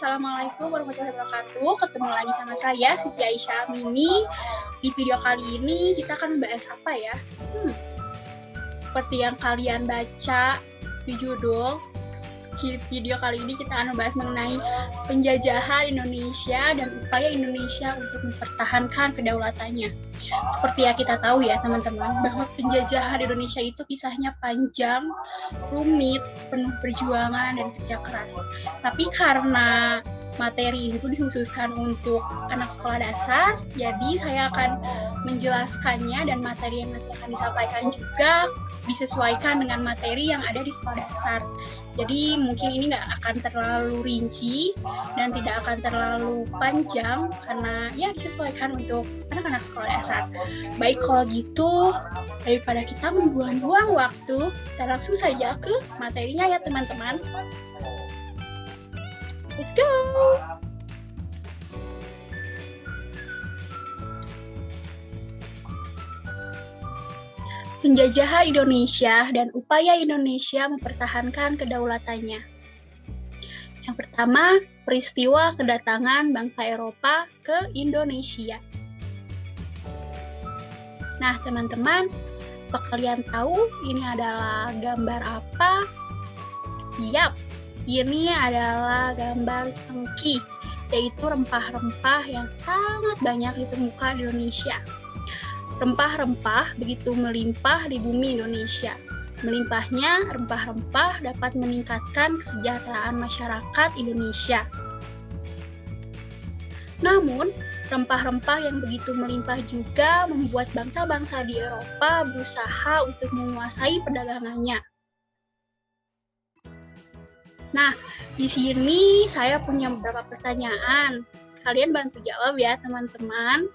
Assalamualaikum warahmatullahi wabarakatuh. Ketemu lagi sama saya, Siti Aisyah Amini. Di video kali ini kita akan membahas apa ya? Seperti yang kalian baca di judul, video kali ini kita akan membahas mengenai penjajahan Indonesia dan upaya Indonesia untuk mempertahankan kedaulatannya. Seperti yang kita tahu ya teman-teman, bahwa penjajahan Indonesia itu kisahnya panjang, rumit, penuh perjuangan dan kerja keras. Tapi karena materi ini tuh dikhususkan untuk anak sekolah dasar, jadi saya akan menjelaskannya dan materi yang nanti akan disampaikan juga disesuaikan dengan materi yang ada di sekolah dasar. Jadi mungkin ini nggak akan terlalu rinci dan tidak akan terlalu panjang karena ya disesuaikan untuk anak-anak sekolah dasar. Baik, kalau gitu daripada kita membuang-buang waktu, kita langsung saja ke materinya ya teman-teman. Let's go! Penjajahan Indonesia dan upaya Indonesia mempertahankan kedaulatannya. Yang pertama, peristiwa kedatangan bangsa Eropa ke Indonesia. Nah, teman-teman, apa kalian tahu ini adalah gambar apa? Yap, ini adalah gambar cengkih, yaitu rempah-rempah yang sangat banyak ditemukan di Indonesia. Rempah-rempah begitu melimpah di bumi Indonesia. Melimpahnya rempah-rempah dapat meningkatkan kesejahteraan masyarakat Indonesia. Namun, rempah-rempah yang begitu melimpah juga membuat bangsa-bangsa di Eropa berusaha untuk menguasai perdagangannya. Nah, di sini saya punya beberapa pertanyaan. Kalian bantu jawab ya, teman-teman.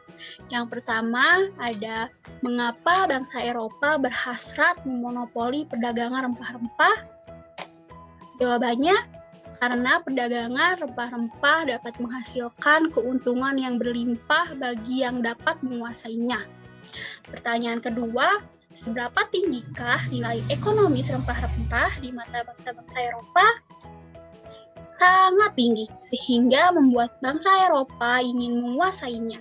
Yang pertama ada, mengapa bangsa Eropa berhasrat memonopoli perdagangan rempah-rempah? Jawabannya, karena perdagangan rempah-rempah dapat menghasilkan keuntungan yang berlimpah bagi yang dapat menguasainya. Pertanyaan kedua, seberapa tinggikah nilai ekonomis rempah-rempah di mata bangsa-bangsa Eropa? Sangat tinggi, sehingga membuat bangsa Eropa ingin menguasainya.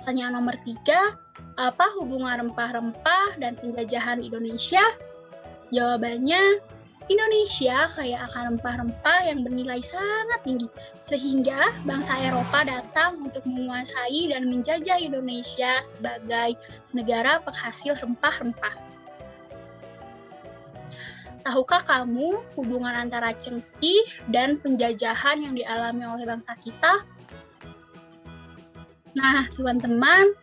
Pertanyaan nomor 3, apa hubungan rempah-rempah dan penjajahan Indonesia? Jawabannya, Indonesia kaya akan rempah-rempah yang bernilai sangat tinggi, sehingga bangsa Eropa datang untuk menguasai dan menjajah Indonesia sebagai negara penghasil rempah-rempah. Tahukah kamu hubungan antara cengkih dan penjajahan yang dialami oleh bangsa kita? Nah, teman-teman,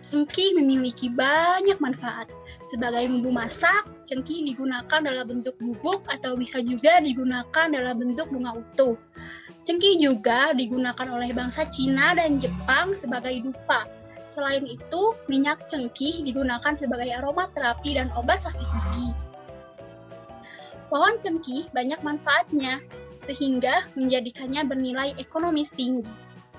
cengkih memiliki banyak manfaat. Sebagai bumbu masak, cengkih digunakan dalam bentuk bubuk atau bisa juga digunakan dalam bentuk bunga utuh. Cengkih juga digunakan oleh bangsa Cina dan Jepang sebagai dupa. Selain itu, minyak cengkih digunakan sebagai aromaterapi dan obat sakit gigi. Pohon cengkih banyak manfaatnya, sehingga menjadikannya bernilai ekonomis tinggi.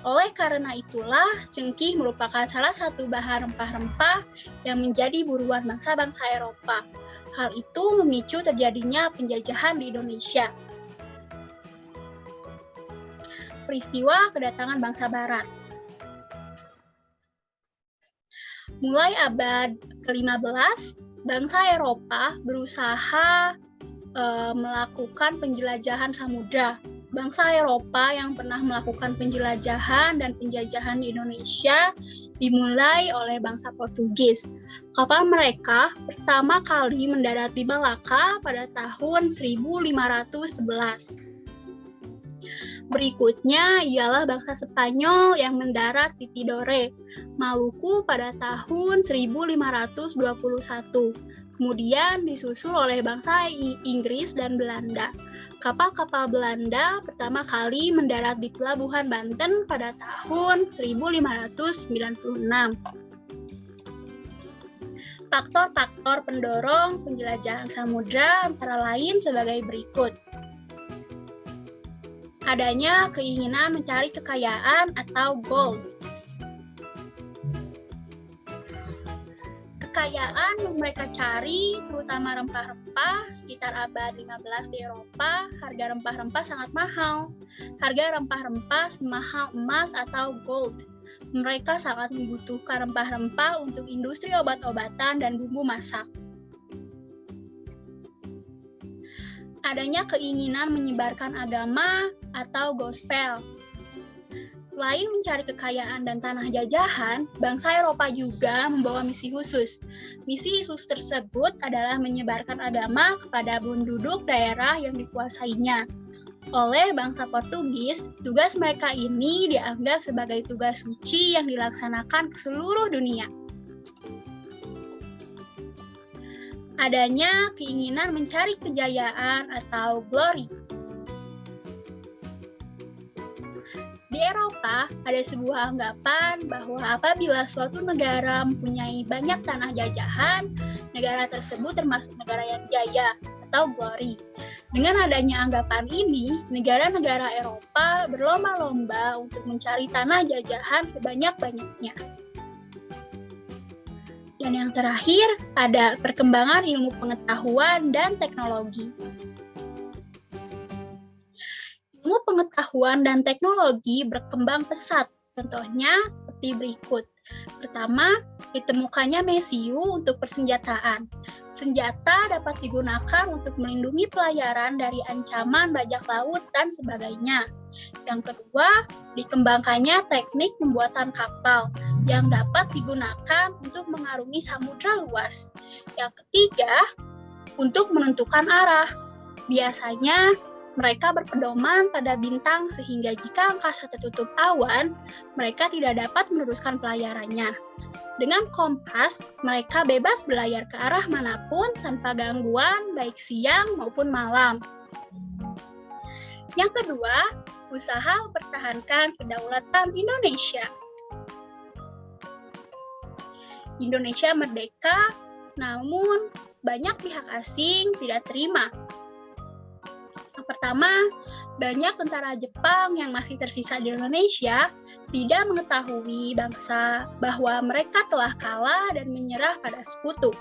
Oleh karena itulah, cengkih merupakan salah satu bahan rempah-rempah yang menjadi buruan bangsa-bangsa Eropa. Hal itu memicu terjadinya penjajahan di Indonesia. Peristiwa kedatangan bangsa Barat. Mulai abad ke-15, bangsa Eropa berusaha melakukan penjelajahan samudra. Bangsa Eropa yang pernah melakukan penjelajahan dan penjajahan di Indonesia dimulai oleh bangsa Portugis. Kapal mereka pertama kali mendarat di Malaka pada tahun 1511. Berikutnya ialah bangsa Spanyol yang mendarat di Tidore, Maluku pada tahun 1521. Kemudian disusul oleh bangsa Inggris dan Belanda. Kapal-kapal Belanda pertama kali mendarat di Pelabuhan Banten pada tahun 1596. Faktor-faktor pendorong penjelajahan samudra antara lain sebagai berikut. Adanya keinginan mencari kekayaan atau gold. kekayaan yang mereka cari, terutama rempah-rempah, sekitar abad 15 di Eropa, harga rempah-rempah sangat mahal. Harga rempah-rempah semahal emas atau gold. Mereka sangat membutuhkan rempah-rempah untuk industri obat-obatan dan bumbu masak. Adanya keinginan menyebarkan agama atau gospel. Selain mencari kekayaan dan tanah jajahan, bangsa Eropa juga membawa misi khusus. Misi khusus tersebut adalah menyebarkan agama kepada penduduk daerah yang dikuasainya. Oleh bangsa Portugis, tugas mereka ini dianggap sebagai tugas suci yang dilaksanakan ke seluruh dunia. Adanya keinginan mencari kejayaan atau glory. Di Eropa, ada sebuah anggapan bahwa apabila suatu negara mempunyai banyak tanah jajahan, negara tersebut termasuk negara yang jaya atau glory. Dengan adanya anggapan ini, negara-negara Eropa berlomba-lomba untuk mencari tanah jajahan sebanyak-banyaknya. Dan yang terakhir, ada perkembangan ilmu pengetahuan dan teknologi. Ilmu pengetahuan dan teknologi berkembang pesat, contohnya seperti berikut. Pertama, ditemukannya mesiu untuk persenjataan. Senjata dapat digunakan untuk melindungi pelayaran dari ancaman bajak laut dan sebagainya. Yang kedua, dikembangkannya teknik pembuatan kapal yang dapat digunakan untuk mengarungi samudra luas. Yang ketiga, untuk menentukan arah. Biasanya, mereka berpedoman pada bintang sehingga jika angkasa tertutup awan, mereka tidak dapat meneruskan pelayarannya. Dengan kompas, mereka bebas berlayar ke arah manapun tanpa gangguan baik siang maupun malam. Yang kedua, usaha mempertahankan kedaulatan Indonesia. Indonesia merdeka, namun banyak pihak asing tidak terima. Yang pertama, banyak tentara Jepang yang masih tersisa di Indonesia tidak mengetahui bangsa bahwa mereka telah kalah dan menyerah pada sekutu.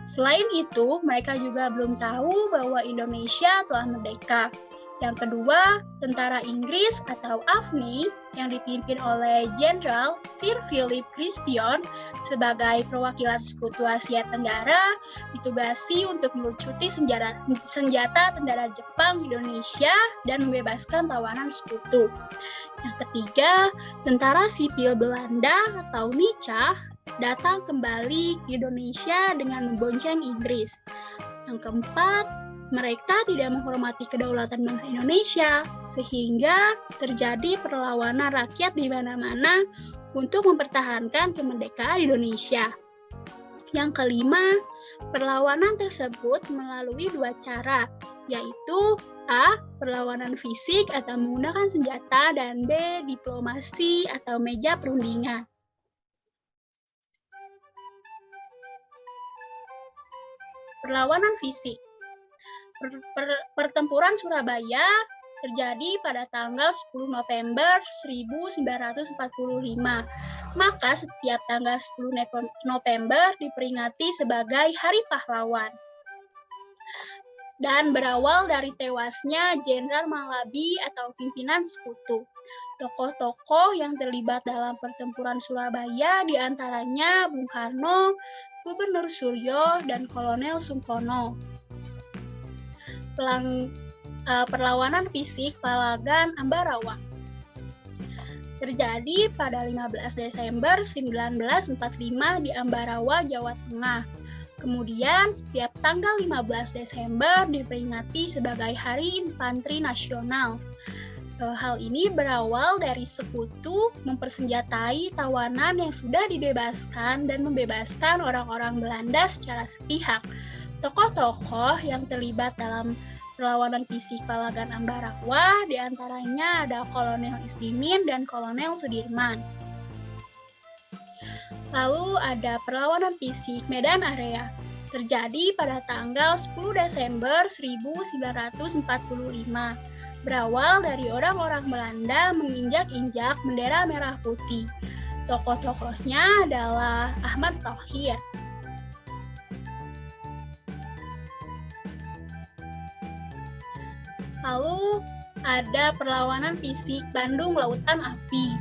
Selain itu, mereka juga belum tahu bahwa Indonesia telah merdeka. Yang kedua, tentara Inggris atau AFNI yang dipimpin oleh Jenderal Sir Philip Christian sebagai perwakilan sekutu Asia Tenggara ditugasi untuk melucuti senjata tentara Jepang di Indonesia dan membebaskan tawanan sekutu. Yang ketiga, tentara sipil Belanda atau NICA datang kembali ke Indonesia dengan membonceng Inggris. Yang keempat, mereka tidak menghormati kedaulatan bangsa Indonesia, sehingga terjadi perlawanan rakyat di mana-mana untuk mempertahankan kemerdekaan Indonesia. Yang kelima, perlawanan tersebut melalui dua cara, yaitu A. Perlawanan fisik atau menggunakan senjata, dan B. Diplomasi atau meja perundingan. Perlawanan fisik. Pertempuran Surabaya terjadi pada tanggal 10 November 1945. Maka setiap tanggal 10 November diperingati sebagai Hari Pahlawan. Dan berawal dari tewasnya Jenderal Malabi atau pimpinan sekutu. Tokoh-tokoh yang terlibat dalam pertempuran Surabaya diantaranya Bung Karno, Gubernur Suryo, dan Kolonel Sungkono. Perlawanan fisik Palagan Ambarawa terjadi pada 15 Desember 1945 di Ambarawa, Jawa Tengah. Kemudian setiap tanggal 15 Desember diperingati sebagai Hari Infanteri Nasional. Hal ini berawal dari sekutu mempersenjatai tawanan yang sudah dibebaskan dan membebaskan orang-orang Belanda secara sepihak. Tokoh-tokoh yang terlibat dalam perlawanan fisik Palagan Ambarawa diantaranya ada Kolonel Isdimin dan Kolonel Sudirman. Lalu ada perlawanan fisik Medan Area, terjadi pada tanggal 10 Desember 1945. Berawal dari orang-orang Belanda menginjak-injak bendera merah putih. Tokoh-tokohnya adalah Ahmad Thohir. Lalu ada perlawanan fisik Bandung Lautan Api.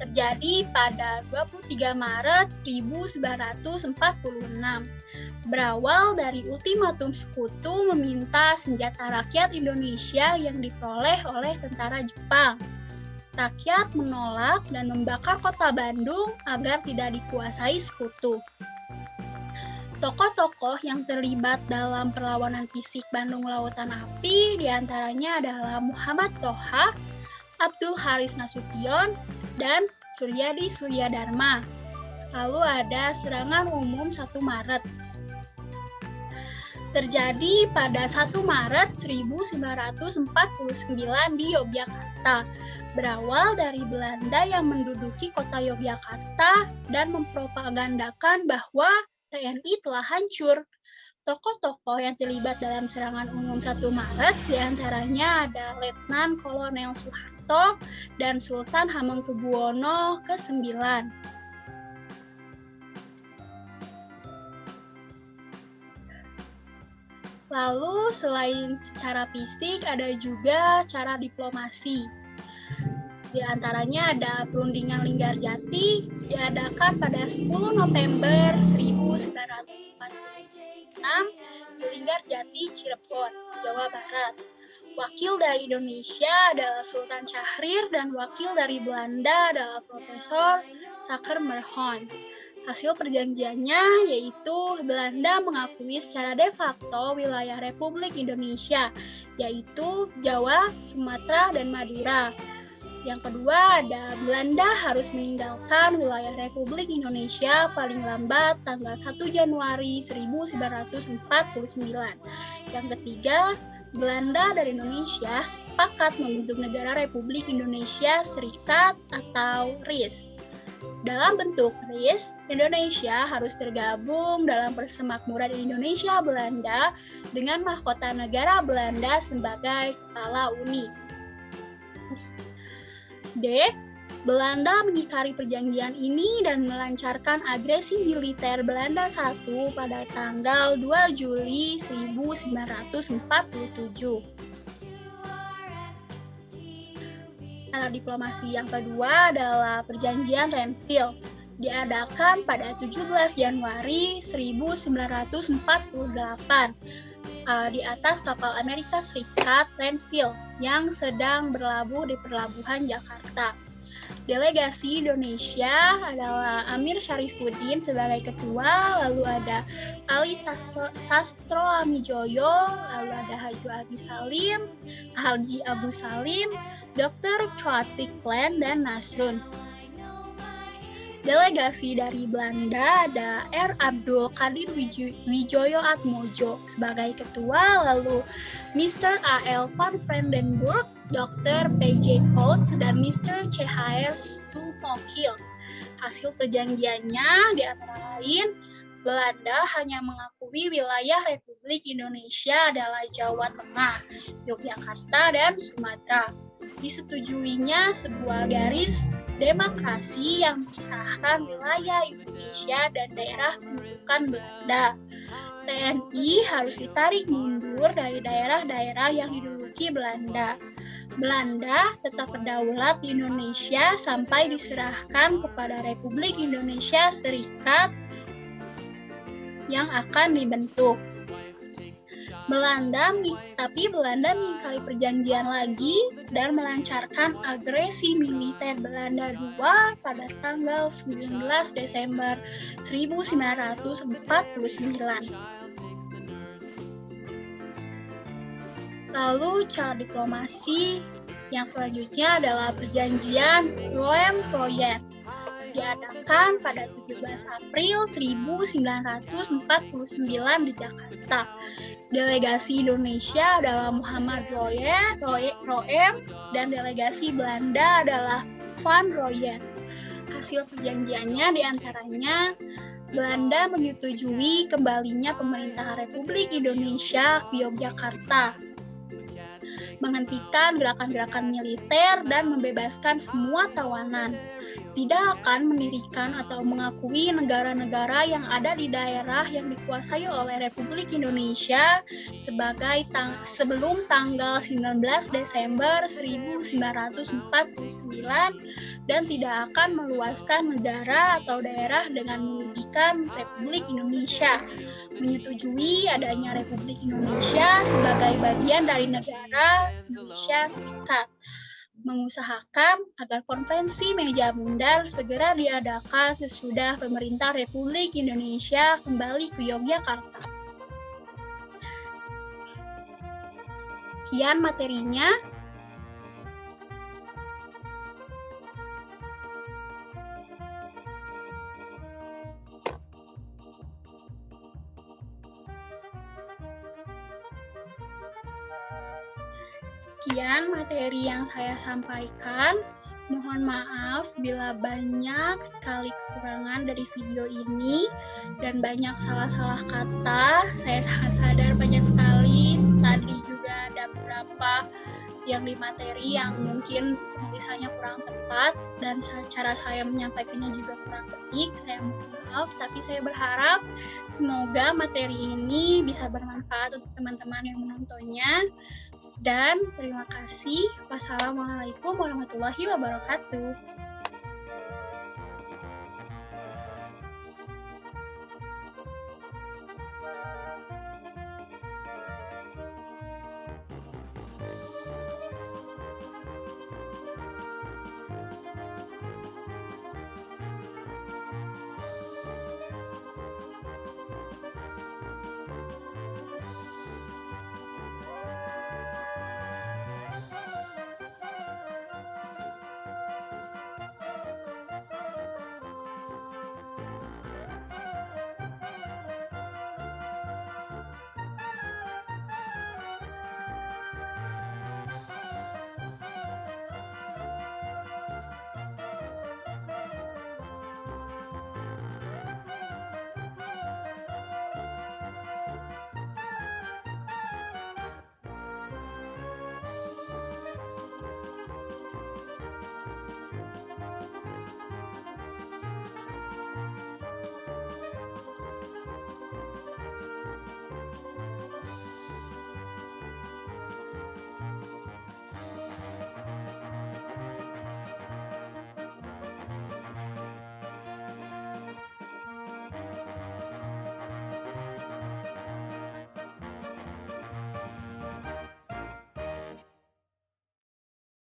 Terjadi pada 23 Maret 1946. Berawal dari ultimatum Sekutu meminta senjata rakyat Indonesia yang diperoleh oleh tentara Jepang. Rakyat menolak dan membakar kota Bandung agar tidak dikuasai Sekutu. Tokoh-tokoh yang terlibat dalam perlawanan fisik Bandung Lautan Api diantaranya adalah Muhammad Toha, Abdul Haris Nasution, dan Suryadi Suryadharma. Lalu ada serangan umum 1 Maret. Terjadi pada 1 Maret 1949 di Yogyakarta. Berawal dari Belanda yang menduduki kota Yogyakarta dan mempropagandakan bahwa TNI telah hancur. Tokoh-tokoh yang terlibat dalam serangan umum 1 Maret diantaranya ada Letnan Kolonel Soeharto dan Sultan Hamengkubuwono ke-9. Lalu selain secara fisik ada juga cara diplomasi. Di antaranya ada perundingan Linggarjati diadakan pada 10 November 1946 di Linggarjati, Cirebon, Jawa Barat. Wakil dari Indonesia adalah Sultan Syahrir dan wakil dari Belanda adalah Profesor Sacher-Merhon. Hasil perjanjiannya yaitu Belanda mengakui secara de facto wilayah Republik Indonesia, yaitu Jawa, Sumatera, dan Madura. Yang kedua ada Belanda harus meninggalkan wilayah Republik Indonesia paling lambat tanggal 1 Januari 1949. Yang ketiga, Belanda dan Indonesia sepakat membentuk negara Republik Indonesia Serikat atau RIS. Dalam bentuk RIS, Indonesia harus tergabung dalam Persemakmuran Indonesia Belanda dengan mahkota negara Belanda sebagai kepala uni. D. Belanda mengingkari perjanjian ini dan melancarkan agresi militer Belanda I pada tanggal 2 Juli 1947. Cara diplomasi yang kedua adalah Perjanjian Renville, diadakan pada 17 Januari 1948 di atas kapal Amerika Serikat Renville yang sedang berlabuh di pelabuhan Jakarta. Delegasi Indonesia adalah Amir Syarifuddin sebagai ketua, lalu ada Ali Sastro Amijoyo, lalu ada Haji Agus Salim, Dr. Chwatik Klen, dan Nasrun. Delegasi dari Belanda ada R. Abdul Qadir Wijoyo Atmojo sebagai ketua, lalu Mr. A.L. van Vredenburg, Dr. P.J. Coates, dan Mr. C.H.R. Sumokil. Hasil perjanjiannya di antara lain, Belanda hanya mengakui wilayah Republik Indonesia adalah Jawa Tengah, Yogyakarta, dan Sumatera. Disetujuinya sebuah garis demarkasi yang memisahkan wilayah Indonesia dan daerah pendudukan Belanda. TNI harus ditarik mundur dari daerah-daerah yang diduduki Belanda. Belanda tetap berdaulat di Indonesia sampai diserahkan kepada Republik Indonesia Serikat yang akan dibentuk. Belanda mengingkari perjanjian lagi dan melancarkan agresi militer Belanda II pada tanggal 19 Desember 1949. Lalu cara diplomasi yang selanjutnya adalah perjanjian Rome-Royen, diadakan pada 17 April 1949 di Jakarta. Delegasi Indonesia adalah Muhammad Roem dan delegasi Belanda adalah Van Royen. Hasil perjanjiannya diantaranya Belanda menyetujui kembalinya pemerintahan Republik Indonesia ke Yogyakarta. menghentikan gerakan-gerakan militer dan membebaskan semua tawanan, tidak akan mendirikan atau mengakui negara-negara yang ada di daerah yang dikuasai oleh Republik Indonesia sebelum tanggal 19 Desember 1949 dan tidak akan meluaskan negara atau daerah dengan menjadikan Republik Indonesia, menyetujui adanya Republik Indonesia sebagai bagian dari negara Indonesia Serikat, mengusahakan agar konferensi meja bundar segera diadakan sesudah pemerintah Republik Indonesia kembali ke Yogyakarta. Sekian materinya. Sekian materi yang saya sampaikan. Mohon maaf bila banyak sekali kekurangan dari video ini dan banyak salah-salah kata. Saya sangat sadar banyak sekali. Tadi juga ada beberapa yang di materi yang mungkin tulisannya kurang tepat dan cara saya menyampaikannya juga kurang baik. Saya mohon maaf, tapi saya berharap semoga materi ini bisa bermanfaat untuk teman-teman yang menontonnya. Dan terima kasih. Wassalamualaikum warahmatullahi wabarakatuh.